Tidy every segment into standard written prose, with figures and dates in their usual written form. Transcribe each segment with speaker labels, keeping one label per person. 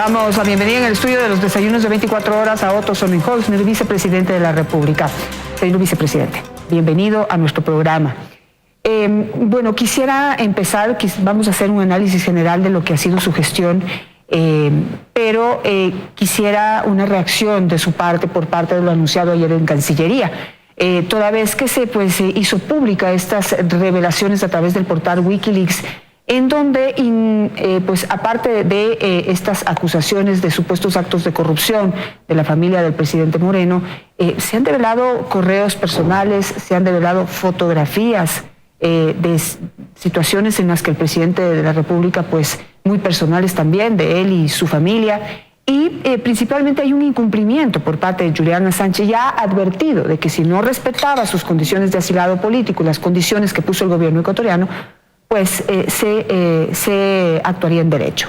Speaker 1: Damos la bienvenida en el estudio de los desayunos de 24 horas a Otto Sonnenholz, vicepresidente de la República. Señor vicepresidente, bienvenido a nuestro programa. Bueno, quisiera empezar, vamos a hacer un análisis general de lo que ha sido su gestión, pero quisiera una reacción de su parte por parte de lo anunciado ayer en Cancillería. Toda vez que se hizo pública estas revelaciones a través del portal Wikileaks, en donde, aparte de estas acusaciones de supuestos actos de corrupción de la familia del presidente Moreno, se han develado correos personales, se han develado fotografías de situaciones en las que el presidente de la República, muy personales también, de él y su familia, y principalmente hay un incumplimiento por parte de Julian Assange. Ya ha advertido de que si no respetaba sus condiciones de asilado político, las condiciones que puso el gobierno ecuatoriano, se actuaría en derecho.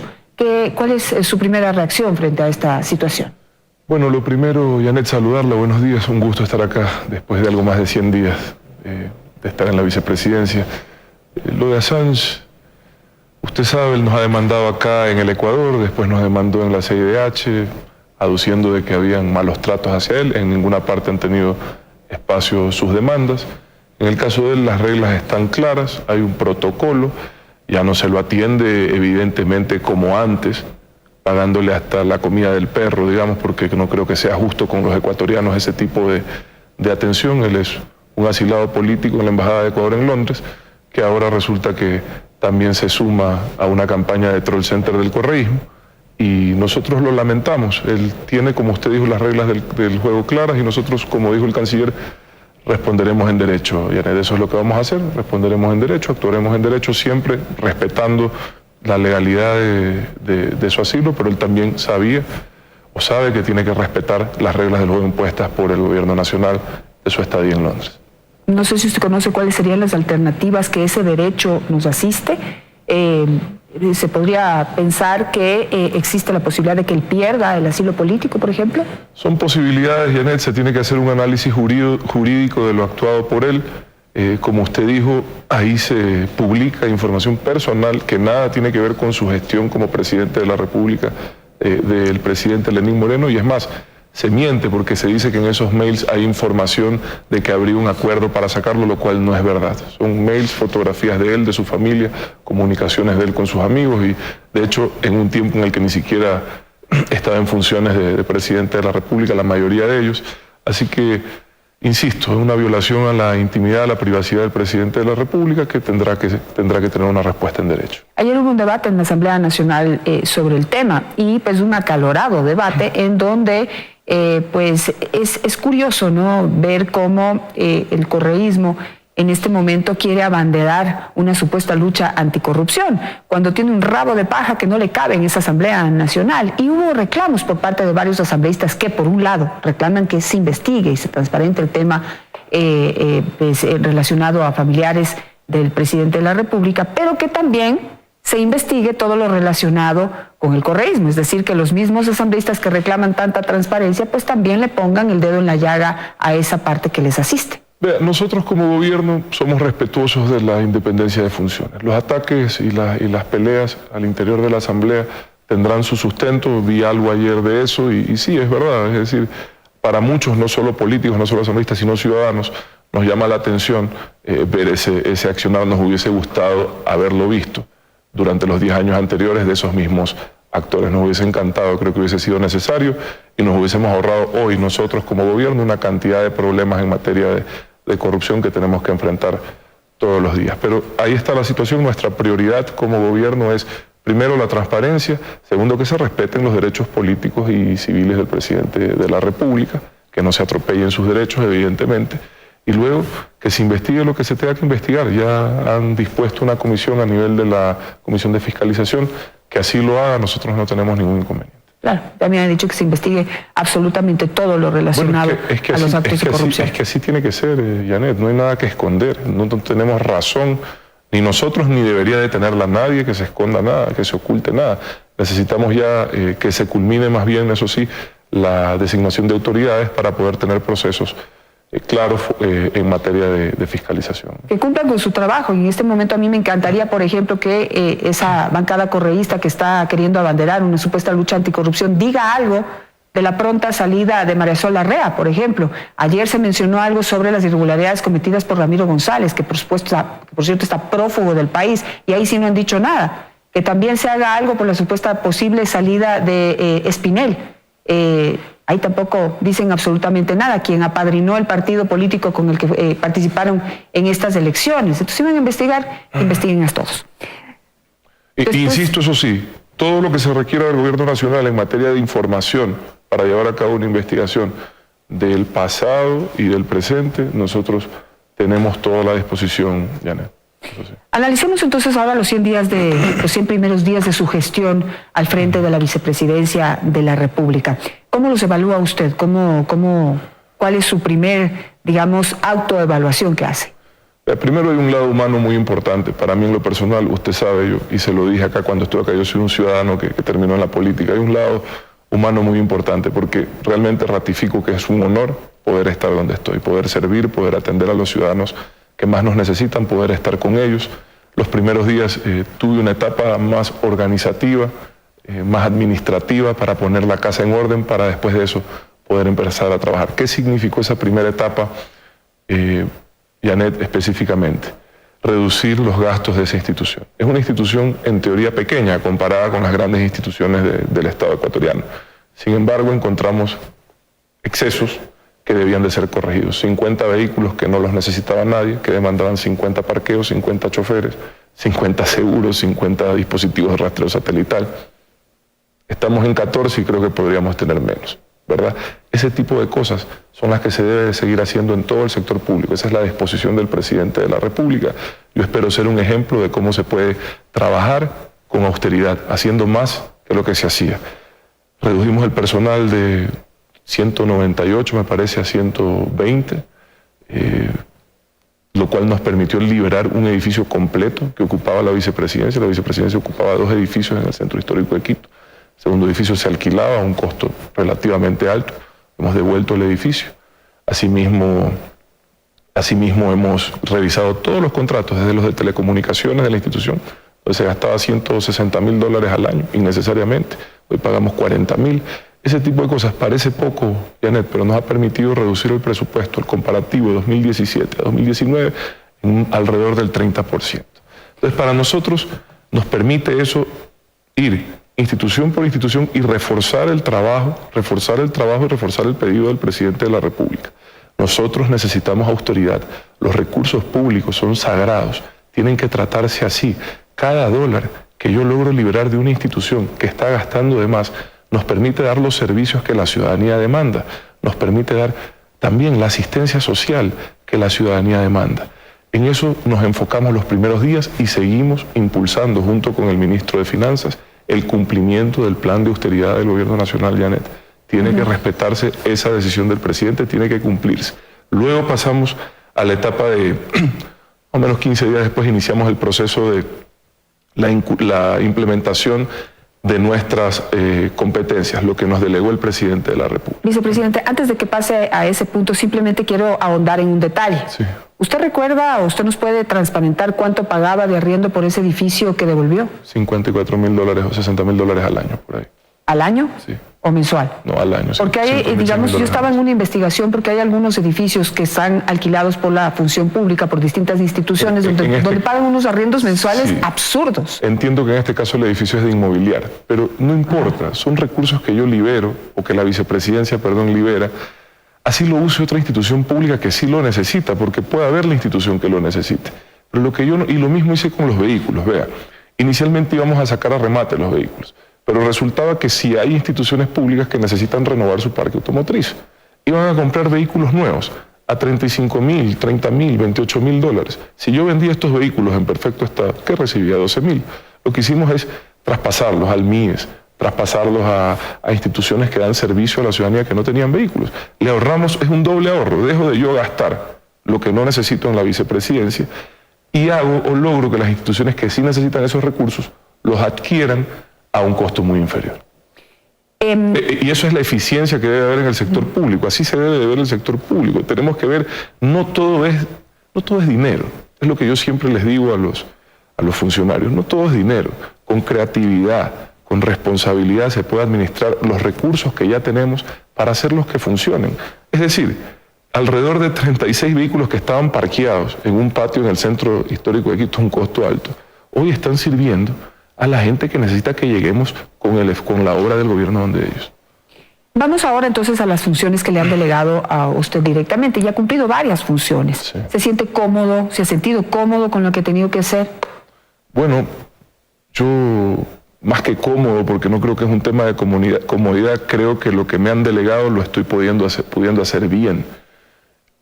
Speaker 1: ¿Cuál es su primera reacción frente a esta situación?
Speaker 2: Bueno, lo primero, Janet, saludarla. Buenos días, un gusto estar acá después de algo más de 100 días de estar en la vicepresidencia. Lo de Assange, usted sabe, él nos ha demandado acá en el Ecuador, después nos demandó en la CIDH, aduciendo de que habían malos tratos hacia él. En ninguna parte han tenido espacio sus demandas. En el caso de él, las reglas están claras, hay un protocolo, ya no se lo atiende evidentemente como antes, pagándole hasta la comida del perro, digamos, porque no creo que sea justo con los ecuatorianos ese tipo de atención. Él es un asilado político en la Embajada de Ecuador en Londres, que ahora resulta que también se suma a una campaña de troll center del correísmo, y nosotros lo lamentamos. Él tiene, como usted dijo, las reglas del juego claras, y nosotros, como dijo el canciller, responderemos en derecho. Janet, eso es lo que vamos a hacer, responderemos en derecho, actuaremos en derecho, siempre respetando la legalidad de su asilo, pero él también sabía o sabe que tiene que respetar las reglas del juego impuestas por el gobierno nacional de su estadía en Londres.
Speaker 1: No sé si usted conoce cuáles serían las alternativas que ese derecho nos asiste. ¿Se podría pensar que existe la posibilidad de que él pierda el asilo político, por ejemplo?
Speaker 2: Son posibilidades, Janet. Se tiene que hacer un análisis jurídico de lo actuado por él. Como usted dijo, ahí se publica información personal que nada tiene que ver con su gestión como presidente de la República, del presidente Lenín Moreno, y es más, se miente porque se dice que en esos mails hay información de que habría un acuerdo para sacarlo, lo cual no es verdad. Son mails, fotografías de él, de su familia, comunicaciones de él con sus amigos, y de hecho en un tiempo en el que ni siquiera estaba en funciones de presidente de la República, la mayoría de ellos. Así que, insisto, es una violación a la intimidad, a la privacidad del presidente de la República, que tendrá que tener una respuesta en derecho.
Speaker 1: Ayer hubo un debate en la Asamblea Nacional sobre el tema, y un acalorado debate en donde es curioso, ¿no?, ver cómo el correísmo en este momento quiere abanderar una supuesta lucha anticorrupción, cuando tiene un rabo de paja que no le cabe en esa Asamblea Nacional. Y hubo reclamos por parte de varios asambleístas que, por un lado, reclaman que se investigue y se transparente el tema relacionado a familiares del presidente de la República, pero que también se investigue todo lo relacionado con el correísmo, es decir, que los mismos asambleístas que reclaman tanta transparencia, también le pongan el dedo en la llaga a esa parte que les asiste.
Speaker 2: Vea, nosotros como gobierno somos respetuosos de la independencia de funciones. Los ataques y las peleas al interior de la Asamblea tendrán su sustento. Vi algo ayer de eso y sí, es verdad. Es decir, para muchos, no solo políticos, no solo asambleístas, sino ciudadanos, nos llama la atención ver ese accionar. Nos hubiese gustado haberlo visto durante los 10 años anteriores de esos mismos actores. Nos hubiese encantado, creo que hubiese sido necesario, y nos hubiésemos ahorrado hoy nosotros como gobierno una cantidad de problemas en materia de corrupción que tenemos que enfrentar todos los días. Pero ahí está la situación. Nuestra prioridad como gobierno es, primero, la transparencia; segundo, que se respeten los derechos políticos y civiles del presidente de la República, que no se atropellen sus derechos, evidentemente; y luego que se investigue lo que se tenga que investigar. Ya han dispuesto una comisión a nivel de la Comisión de Fiscalización, que así lo haga. Nosotros no tenemos ningún inconveniente.
Speaker 1: Claro, también han dicho que se investigue absolutamente todo lo relacionado a los actos de corrupción.
Speaker 2: Es que así tiene que ser, Janet, no hay nada que esconder, no tenemos razón, ni nosotros, ni debería de tenerla nadie, que se esconda nada, que se oculte nada. Necesitamos ya que se culmine más bien, eso sí, la designación de autoridades para poder tener procesos claros en materia de fiscalización.
Speaker 1: Que cumplan con su trabajo. Y en este momento a mí me encantaría, por ejemplo, que esa bancada correísta que está queriendo abanderar una supuesta lucha anticorrupción diga algo de la pronta salida de María Sol Larrea, por ejemplo. Ayer se mencionó algo sobre las irregularidades cometidas por Ramiro González, que por cierto está prófugo del país, y ahí sí no han dicho nada. Que también se haga algo por la supuesta posible salida de Espinel. Ahí tampoco dicen absolutamente nada, quien apadrinó el partido político con el que participaron en estas elecciones. Entonces, si van a investigar, investiguen a todos.
Speaker 2: Insisto, eso sí, todo lo que se requiera del gobierno nacional en materia de información para llevar a cabo una investigación del pasado y del presente, nosotros tenemos toda la disposición, Janet. Sí.
Speaker 1: Analicemos entonces ahora los 100 primeros días de su gestión al frente de la vicepresidencia de la República. ¿Cómo los evalúa usted? ¿Cuál es su primer, digamos, autoevaluación que hace?
Speaker 2: Primero hay un lado humano muy importante. Para mí en lo personal, usted sabe, y se lo dije acá cuando estuve acá, yo soy un ciudadano que terminó en la política. Hay un lado humano muy importante porque realmente ratifico que es un honor poder estar donde estoy, poder servir, poder atender a los ciudadanos que más nos necesitan, poder estar con ellos. Los primeros días tuve una etapa más organizativa, más administrativa, para poner la casa en orden, para después de eso poder empezar a trabajar. ¿Qué significó esa primera etapa, Janet, específicamente? Reducir los gastos de esa institución. Es una institución en teoría pequeña comparada con las grandes instituciones del Estado ecuatoriano. Sin embargo, encontramos excesos que debían de ser corregidos. 50 vehículos que no los necesitaba nadie, que demandaban 50 parqueos, 50 choferes, 50 seguros, 50 dispositivos de rastreo satelital. Estamos en 14 y creo que podríamos tener menos, ¿verdad? Ese tipo de cosas son las que se debe de seguir haciendo en todo el sector público. Esa es la disposición del presidente de la República. Yo espero ser un ejemplo de cómo se puede trabajar con austeridad, haciendo más que lo que se hacía. Redujimos el personal de 198, me parece, a 120, lo cual nos permitió liberar un edificio completo que ocupaba la vicepresidencia. La vicepresidencia ocupaba 2 edificios en el Centro Histórico de Quito. El segundo edificio se alquilaba a un costo relativamente alto. Hemos devuelto el edificio. Asimismo hemos revisado todos los contratos, desde los de telecomunicaciones de la institución, donde se gastaba $160.000 al año, innecesariamente. Hoy pagamos $40.000. Ese tipo de cosas parece poco, Janet, pero nos ha permitido reducir el presupuesto, el comparativo de 2017 a 2019, en alrededor del 30%. Entonces, para nosotros nos permite eso ir institución por institución y reforzar el trabajo y reforzar el pedido del presidente de la República. Nosotros necesitamos austeridad. Los recursos públicos son sagrados, tienen que tratarse así. Cada dólar que yo logro liberar de una institución que está gastando de más nos permite dar los servicios que la ciudadanía demanda, nos permite dar también la asistencia social que la ciudadanía demanda. En eso nos enfocamos los primeros días y seguimos impulsando junto con el ministro de Finanzas el cumplimiento del plan de austeridad del gobierno nacional, Janet. Tiene que respetarse esa decisión del presidente, tiene que cumplirse. Luego pasamos a la etapa de, más o menos 15 días después, iniciamos el proceso de la implementación de nuestras competencias, lo que nos delegó el presidente de la República.
Speaker 1: Vicepresidente, antes de que pase a ese punto, simplemente quiero ahondar en un detalle.
Speaker 2: Sí.
Speaker 1: ¿Usted recuerda o usted nos puede transparentar cuánto pagaba de arriendo por ese edificio que devolvió?
Speaker 2: $54.000 o $60.000 al año, por ahí.
Speaker 1: ¿Al año?
Speaker 2: Sí.
Speaker 1: ¿O mensual?
Speaker 2: No, al año.
Speaker 1: Porque hay, digamos, yo estaba en una investigación porque hay algunos edificios que están alquilados por la función pública, por distintas instituciones, donde pagan unos arriendos mensuales absurdos.
Speaker 2: Entiendo que en este caso el edificio es de inmobiliar, pero no importa, son recursos que yo libero, o que la vicepresidencia, libera, así lo use otra institución pública que sí lo necesita, porque puede haber la institución que lo necesite. Pero y lo mismo hice con los vehículos, vea, inicialmente íbamos a sacar a remate los vehículos, pero resultaba que si hay instituciones públicas que necesitan renovar su parque automotriz, iban a comprar vehículos nuevos a $35.000, $30.000, $28.000. Si yo vendía estos vehículos en perfecto estado, ¿qué recibía? $12.000. Lo que hicimos es traspasarlos al MIES, traspasarlos a instituciones que dan servicio a la ciudadanía que no tenían vehículos. Le ahorramos, es un doble ahorro, dejo de yo gastar lo que no necesito en la vicepresidencia y hago o logro que las instituciones que sí necesitan esos recursos los adquieran a un costo muy inferior. Y eso es la eficiencia que debe haber en el sector público. Así se debe de ver el sector público. Tenemos que ver, no todo es dinero. Es lo que yo siempre les digo a los funcionarios. No todo es dinero. Con creatividad, con responsabilidad se puede administrar los recursos que ya tenemos para hacerlos que funcionen. Es decir, alrededor de 36 vehículos que estaban parqueados en un patio en el centro histórico de Quito, un costo alto, hoy están sirviendo a la gente que necesita que lleguemos con la obra del gobierno donde ellos.
Speaker 1: Vamos ahora entonces a las funciones que le han delegado a usted directamente. Ya ha cumplido varias funciones. Sí. ¿Se siente cómodo? ¿Se ha sentido cómodo con lo que ha tenido que hacer?
Speaker 2: Bueno, yo más que cómodo, porque no creo que es un tema de comodidad, creo que lo que me han delegado lo estoy pudiendo hacer bien.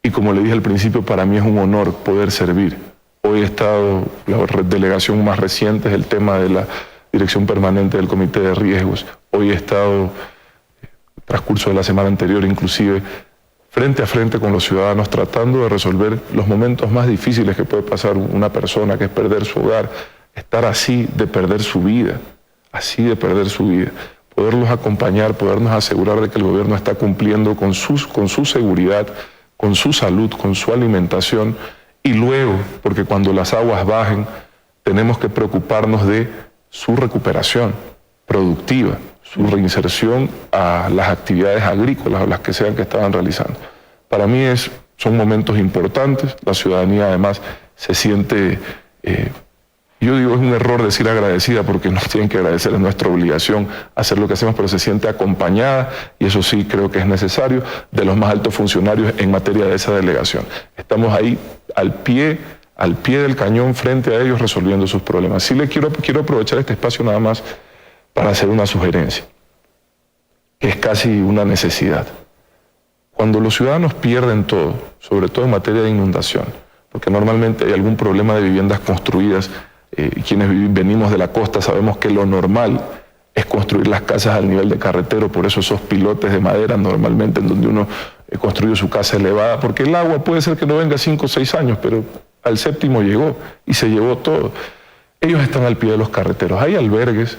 Speaker 2: Y como le dije al principio, para mí es un honor poder servir. Hoy he estado, la delegación más reciente es el tema de la dirección permanente del Comité de Riesgos. Hoy he estado, transcurso de la semana anterior inclusive, frente a frente con los ciudadanos, tratando de resolver los momentos más difíciles que puede pasar una persona, que es perder su hogar, estar así de perder su vida, poderlos acompañar, podernos asegurar de que el gobierno está cumpliendo con su seguridad, con su salud, con su alimentación, y luego, porque cuando las aguas bajen, tenemos que preocuparnos de su recuperación productiva, su reinserción a las actividades agrícolas o las que sean que estaban realizando. Para mí son momentos importantes, la ciudadanía además se siente, yo digo, es un error decir agradecida porque nos tienen que agradecer, es nuestra obligación hacer lo que hacemos, pero se siente acompañada, y eso sí creo que es necesario, de los más altos funcionarios en materia de esa delegación. Estamos ahí al pie del cañón frente a ellos resolviendo sus problemas. Sí quiero aprovechar este espacio nada más para hacer una sugerencia, que es casi una necesidad. Cuando los ciudadanos pierden todo, sobre todo en materia de inundación, porque normalmente hay algún problema de viviendas construidas, quienes venimos de la costa sabemos que lo normal es construir las casas al nivel de carretero, por eso esos pilotes de madera normalmente en donde uno construye su casa elevada, porque el agua puede ser que no venga 5 o 6 años, pero al 7º llegó y se llevó todo. Ellos están al pie de los carreteros. Hay albergues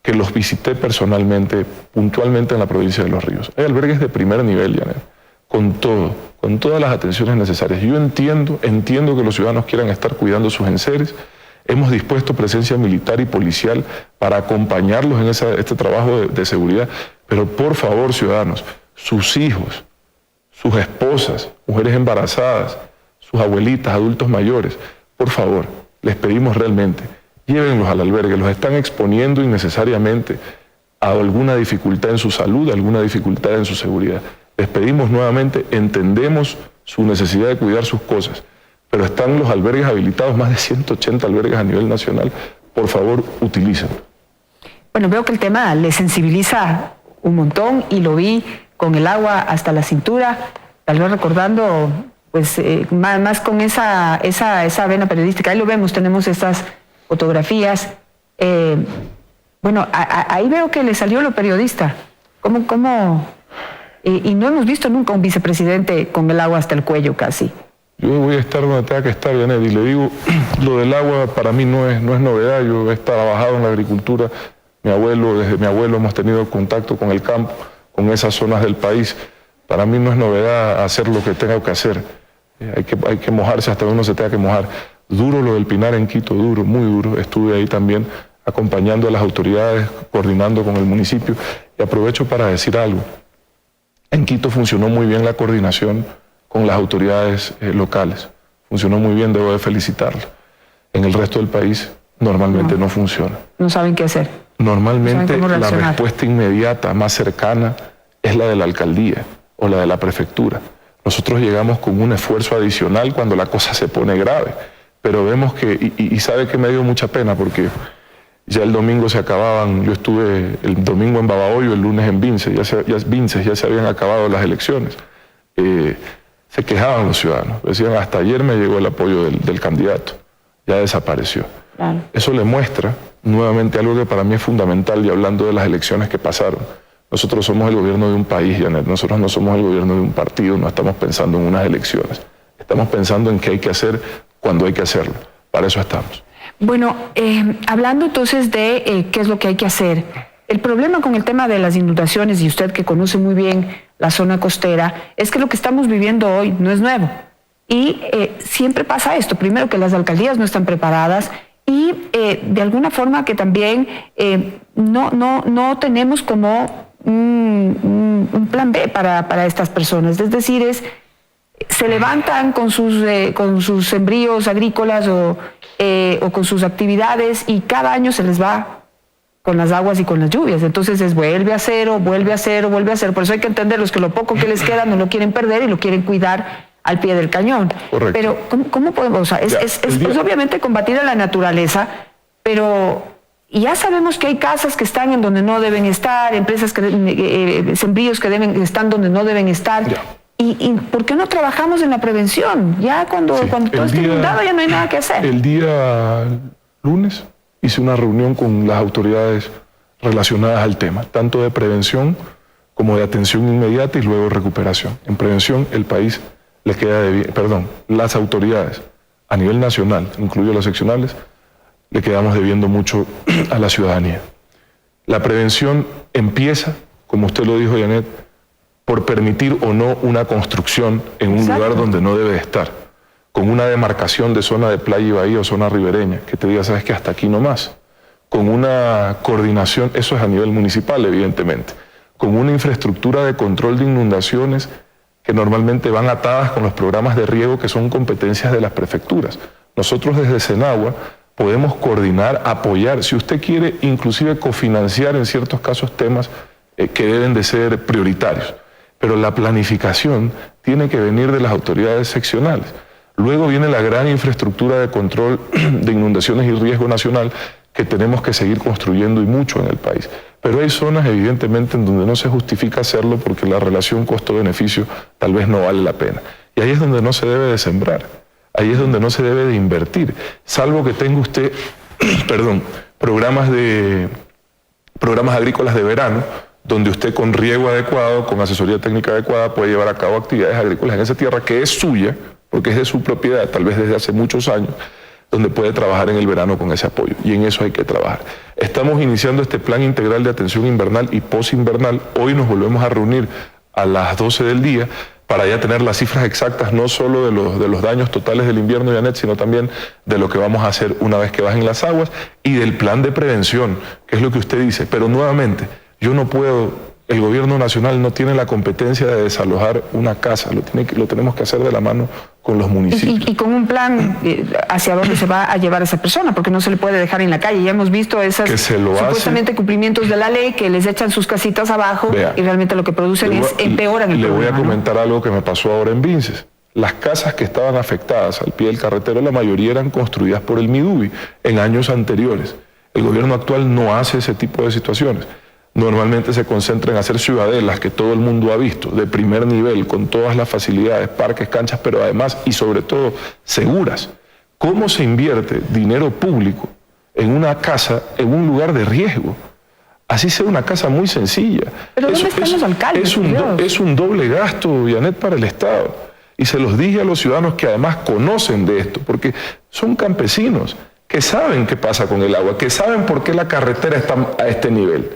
Speaker 2: que los visité personalmente, puntualmente en la provincia de Los Ríos. Hay albergues de primer nivel, Janet, con todas las atenciones necesarias. Yo entiendo que los ciudadanos quieran estar cuidando sus enseres. Hemos dispuesto presencia militar y policial para acompañarlos en este trabajo de seguridad, pero por favor, ciudadanos, sus hijos, sus esposas, mujeres embarazadas, sus abuelitas, adultos mayores, por favor, les pedimos realmente, llévenlos al albergue, los están exponiendo innecesariamente a alguna dificultad en su salud, a alguna dificultad en su seguridad. Les pedimos nuevamente, entendemos su necesidad de cuidar sus cosas, pero están los albergues habilitados, más de 180 albergues a nivel nacional, por favor, utilícenlo.
Speaker 1: Bueno, veo que el tema le sensibiliza un montón y lo vi con el agua hasta la cintura, tal vez recordando, pues, más con esa vena periodística. Ahí lo vemos, tenemos estas fotografías. Bueno, ahí veo que le salió lo periodista. ¿Cómo? Y no hemos visto nunca un vicepresidente con el agua hasta el cuello casi.
Speaker 2: Yo voy a estar donde tenga que estar, Janet, y le digo, lo del agua para mí no es novedad. Yo he trabajado en la agricultura, desde mi abuelo hemos tenido contacto con el campo, con esas zonas del país. Para mí no es novedad hacer lo que tenga que hacer. Hay que mojarse hasta donde uno se tenga que mojar. Duro lo del Pinar en Quito, duro, muy duro. Estuve ahí también acompañando a las autoridades, coordinando con el municipio. Y aprovecho para decir algo. En Quito funcionó muy bien la coordinación con las autoridades locales. Funcionó muy bien, debo de felicitarlo. En el resto del país normalmente no funciona.
Speaker 1: No saben qué hacer.
Speaker 2: Normalmente la respuesta inmediata, más cercana, es la de la alcaldía o la de la prefectura. Nosotros llegamos con un esfuerzo adicional cuando la cosa se pone grave, pero vemos que, y sabe que me dio mucha pena porque ya el domingo se acababan, yo estuve el domingo en Babahoyo, el lunes en Vinces, ya se habían acabado las elecciones. Se quejaban los ciudadanos, decían, hasta ayer me llegó el apoyo del candidato, ya desapareció. Claro. Eso le muestra nuevamente algo que para mí es fundamental, y hablando de las elecciones que pasaron. Nosotros somos el gobierno de un país, Janet, nosotros no somos el gobierno de un partido, no estamos pensando en unas elecciones, estamos pensando en qué hay que hacer cuando hay que hacerlo, para eso estamos.
Speaker 1: Bueno, hablando entonces de qué es lo que hay que hacer, el problema con el tema de las inundaciones, y usted que conoce muy bien la zona costera, es que lo que estamos viviendo hoy no es nuevo. Y siempre pasa esto, primero que las alcaldías no están preparadas y de alguna forma que también no tenemos como un plan B para estas personas. Es decir, se levantan con sus sembríos agrícolas o con sus actividades y cada año se les va con las aguas y con las lluvias. Entonces vuelve a cero, vuelve a cero, vuelve a cero. Por eso hay que entenderlos que lo poco que les queda no lo quieren perder y lo quieren cuidar al pie del cañón.
Speaker 2: Correcto.
Speaker 1: Pero ¿cómo podemos? O sea, es obviamente combatir a la naturaleza, pero ya sabemos que hay casas que están en donde no deben estar, empresas sembríos que están donde no deben estar. Ya. ¿Y por qué no trabajamos en la prevención? Ya cuando todo esté inundado ya no hay nada que hacer.
Speaker 2: El día lunes hice una reunión con las autoridades relacionadas al tema, tanto de prevención como de atención inmediata y luego recuperación. En prevención el país le queda las autoridades a nivel nacional, incluido las seccionales, le quedamos debiendo mucho a la ciudadanía. La prevención empieza, como usted lo dijo, Janet, por permitir o no una construcción en un lugar donde no debe estar, con una demarcación de zona de playa y bahía o zona ribereña, que te diga, sabes que hasta aquí no más, con una coordinación, eso es a nivel municipal evidentemente, con una infraestructura de control de inundaciones que normalmente van atadas con los programas de riego que son competencias de las prefecturas. Nosotros desde Senagua podemos coordinar, apoyar, si usted quiere, inclusive cofinanciar en ciertos casos temas que deben de ser prioritarios. Pero la planificación tiene que venir de las autoridades seccionales. Luego viene la gran infraestructura de control de inundaciones y riesgo nacional que tenemos que seguir construyendo y mucho en el país. Pero hay zonas evidentemente en donde no se justifica hacerlo porque la relación costo-beneficio tal vez no vale la pena. Y ahí es donde no se debe de sembrar, ahí es donde no se debe de invertir, salvo que tenga usted, programas agrícolas de verano, donde usted con riego adecuado, con asesoría técnica adecuada, puede llevar a cabo actividades agrícolas en esa tierra que es suya, porque es de su propiedad, tal vez desde hace muchos años, donde puede trabajar en el verano con ese apoyo, y en eso hay que trabajar. Estamos iniciando este plan integral de atención invernal y posinvernal. Hoy nos volvemos a reunir a las 12 del día para ya tener las cifras exactas, no solo de los daños totales del invierno, Janet, sino también de lo que vamos a hacer una vez que bajen las aguas y del plan de prevención, que es lo que usted dice. Pero nuevamente, yo no puedo, el gobierno nacional no tiene la competencia de desalojar una casa, lo tenemos que hacer de la mano con los municipios.
Speaker 1: Y con un plan hacia dónde se va a llevar esa persona, porque no se le puede dejar en la calle. Ya hemos visto esas supuestamente cumplimientos de la ley que les echan sus casitas abajo. Vea, y realmente lo que producen empeoran el problema.
Speaker 2: Le voy a comentar algo que me pasó ahora en Vinces. Las casas que estaban afectadas al pie del carretero, la mayoría eran construidas por el Midubi en años anteriores. El gobierno actual no hace ese tipo de situaciones. Normalmente se concentra en hacer ciudadelas que todo el mundo ha visto, de primer nivel, con todas las facilidades, parques, canchas, pero además y sobre todo seguras. ¿Cómo se invierte dinero público en una casa, en un lugar de riesgo? Así sea una casa muy sencilla.
Speaker 1: ¿Pero dónde están los alcaldes?
Speaker 2: Es un doble gasto, Janet, para el Estado. Y se los dije a los ciudadanos que además conocen de esto, porque son campesinos que saben qué pasa con el agua, que saben por qué la carretera está a este nivel.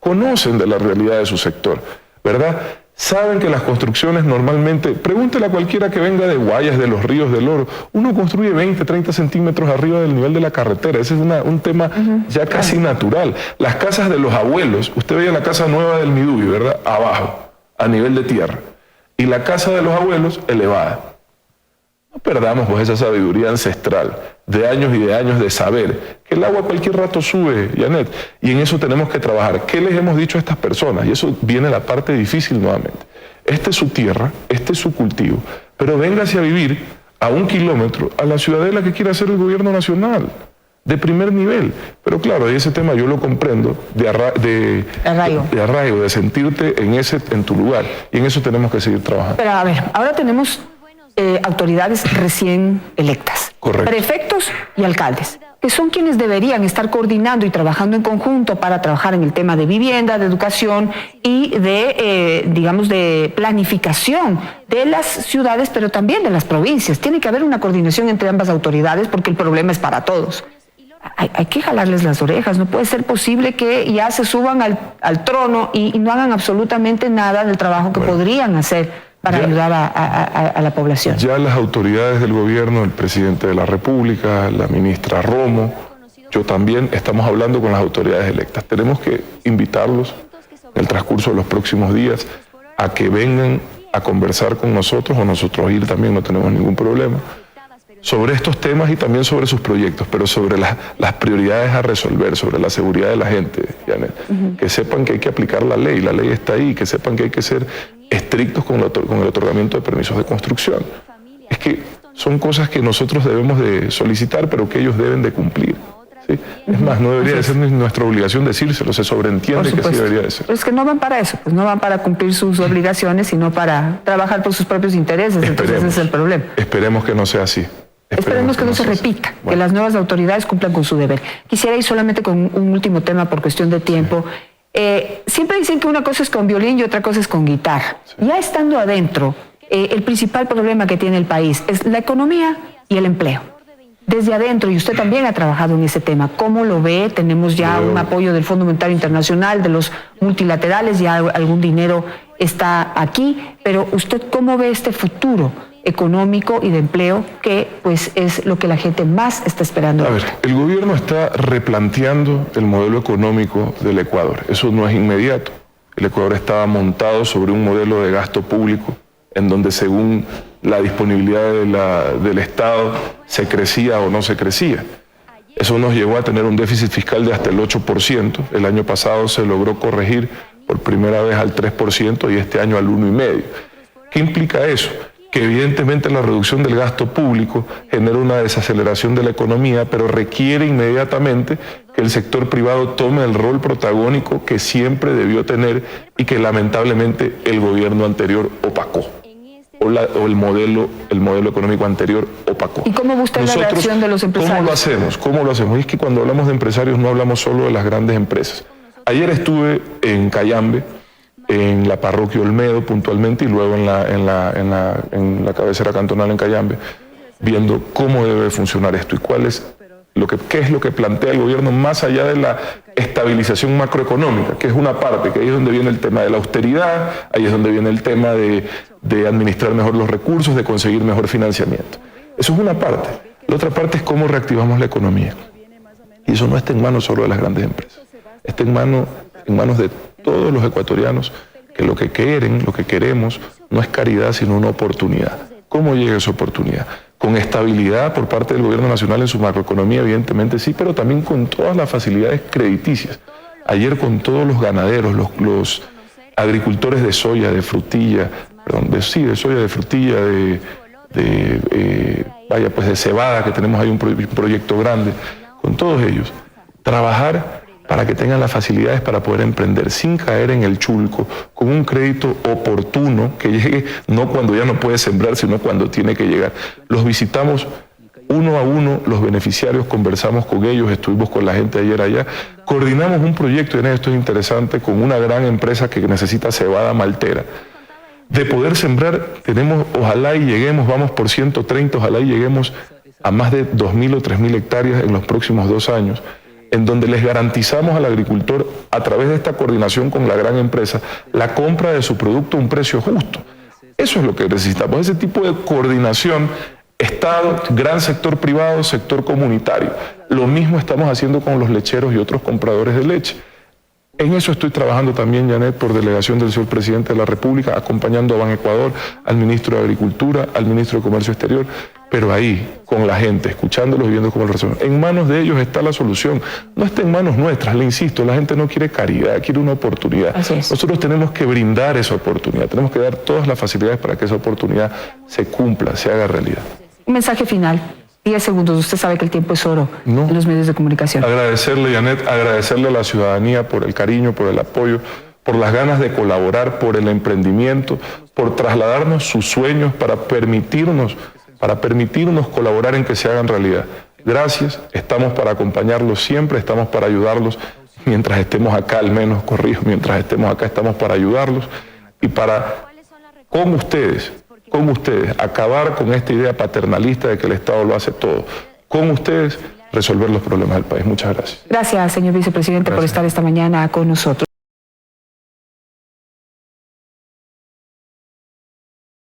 Speaker 2: Conocen de la realidad de su sector, ¿verdad? Saben que las construcciones normalmente, pregúntele a cualquiera que venga de Guayas, de los ríos del Oro, uno construye 20, 30 centímetros arriba del nivel de la carretera, ese es un tema ya casi natural. Las casas de los abuelos, usted veía la casa nueva del Midubi, ¿verdad? Abajo, a nivel de tierra, y la casa de los abuelos elevada. No perdamos pues esa sabiduría ancestral de años y de años de saber que el agua a cualquier rato sube, Janet, y en eso tenemos que trabajar. ¿Qué les hemos dicho a estas personas? Y eso viene la parte difícil nuevamente. Esta es su tierra, este es su cultivo, pero véngase a vivir a 1 kilómetro a la ciudadela que quiere hacer el gobierno nacional, de primer nivel. Pero claro, ese tema yo lo comprendo, de arraigo, de sentirte en tu lugar, y en eso tenemos que seguir trabajando.
Speaker 1: Pero a ver, ahora tenemos autoridades recién electas,
Speaker 2: correcto,
Speaker 1: prefectos y alcaldes, que son quienes deberían estar coordinando y trabajando en conjunto para trabajar en el tema de vivienda, de educación y de planificación de las ciudades, pero también de las provincias. Tiene que haber una coordinación entre ambas autoridades porque el problema es para todos. hay que jalarles las orejas. No puede ser posible que ya se suban al trono y no hagan absolutamente nada del trabajo que podrían hacer para ayudar a la población.
Speaker 2: Ya las autoridades del gobierno, el presidente de la República, la ministra Romo, yo también, estamos hablando con las autoridades electas. Tenemos que invitarlos en el transcurso de los próximos días a que vengan a conversar con nosotros, o nosotros ir también, no tenemos ningún problema, sobre estos temas y también sobre sus proyectos, pero sobre las prioridades a resolver, sobre la seguridad de la gente, Janet. Que sepan que hay que aplicar la ley está ahí, que sepan que hay que ser estrictos con el otorgamiento de permisos de construcción. Es que son cosas que nosotros debemos de solicitar, pero que ellos deben de cumplir. ¿Sí? Es más, no debería de ser nuestra obligación decírselo, se sobreentiende que sí debería de ser.
Speaker 1: Pero es que no van para eso, pues no van para cumplir sus obligaciones, sino para trabajar por sus propios intereses. Entonces ese es el problema.
Speaker 2: Esperemos que no sea así.
Speaker 1: Esperemos que no se repita, que las nuevas autoridades cumplan con su deber. Quisiera ir solamente con un último tema por cuestión de tiempo. Siempre dicen que una cosa es con violín y otra cosa es con guitarra. Ya estando adentro, el principal problema que tiene el país es la economía y el empleo. Desde adentro, y usted también ha trabajado en ese tema, ¿cómo lo ve? Tenemos ya un apoyo del Fondo Monetario Internacional, de los multilaterales, ya algún dinero está aquí, pero ¿usted cómo ve este futuro económico y de empleo, que pues es lo que la gente más está esperando?
Speaker 2: A ver, el gobierno está replanteando el modelo económico del Ecuador. Eso no es inmediato. El Ecuador estaba montado sobre un modelo de gasto público en donde, según la disponibilidad del Estado, se crecía o no se crecía. Eso nos llevó a tener un déficit fiscal de hasta el 8%. El año pasado se logró corregir por primera vez al 3% y este año al 1,5%. ¿Qué implica eso? Que evidentemente la reducción del gasto público genera una desaceleración de la economía, pero requiere inmediatamente que el sector privado tome el rol protagónico que siempre debió tener y que lamentablemente el gobierno anterior opacó, o el modelo económico anterior opacó.
Speaker 1: ¿Y cómo busca la reacción de los empresarios?
Speaker 2: ¿Cómo lo hacemos? Y es que cuando hablamos de empresarios no hablamos solo de las grandes empresas. Ayer estuve en Cayambe, en la parroquia Olmedo puntualmente, y luego en la cabecera cantonal en Cayambe, viendo cómo debe funcionar esto y qué es lo que plantea el gobierno más allá de la estabilización macroeconómica, que es una parte, que ahí es donde viene el tema de la austeridad, ahí es donde viene el tema de administrar mejor los recursos, de conseguir mejor financiamiento. Eso es una parte. La otra parte es cómo reactivamos la economía. Y eso no está en manos solo de las grandes empresas, está en manos de todos los ecuatorianos, que lo que queremos no es caridad, sino una oportunidad. ¿Cómo llega esa oportunidad? Con estabilidad por parte del gobierno nacional en su macroeconomía, evidentemente sí, pero también con todas las facilidades crediticias. Ayer con todos los ganaderos, los agricultores de soya, de frutilla, de soya, de frutilla, de cebada, que tenemos ahí un proyecto grande, con todos ellos, trabajar para que tengan las facilidades para poder emprender sin caer en el chulco, con un crédito oportuno que llegue no cuando ya no puede sembrar, sino cuando tiene que llegar. Los visitamos uno a uno, los beneficiarios, conversamos con ellos, estuvimos con la gente ayer allá, coordinamos un proyecto, y esto es interesante, con una gran empresa que necesita cebada maltera. De poder sembrar, tenemos, ojalá y lleguemos, vamos por 130, ojalá y lleguemos a más de 2.000 o 3.000 hectáreas en los próximos 2 años, en donde les garantizamos al agricultor, a través de esta coordinación con la gran empresa, la compra de su producto a un precio justo. Eso es lo que necesitamos, ese tipo de coordinación, Estado, gran sector privado, sector comunitario. Lo mismo estamos haciendo con los lecheros y otros compradores de leche. En eso estoy trabajando también, Janet, por delegación del señor presidente de la República, acompañando a Banecuador, al ministro de Agricultura, al ministro de Comercio Exterior, pero ahí, con la gente, escuchándolos y viendo cómo lo resuelven. En manos de ellos está la solución, no está en manos nuestras, le insisto, la gente no quiere caridad, quiere una oportunidad. Nosotros tenemos que brindar esa oportunidad, tenemos que dar todas las facilidades para que esa oportunidad se cumpla, se haga realidad.
Speaker 1: Un mensaje final. 10 segundos, usted sabe que el tiempo es oro en los medios de comunicación.
Speaker 2: Agradecerle, Janet, agradecerle a la ciudadanía por el cariño, por el apoyo, por las ganas de colaborar, por el emprendimiento, por trasladarnos sus sueños para permitirnos colaborar en que se hagan realidad. Gracias, estamos para acompañarlos siempre, estamos para ayudarlos, mientras estemos acá, al menos, mientras estemos acá estamos para ayudarlos y para, con ustedes, acabar con esta idea paternalista de que el Estado lo hace todo. Con ustedes, resolver los problemas del país. Muchas gracias.
Speaker 1: Gracias, señor vicepresidente, por estar esta mañana con nosotros.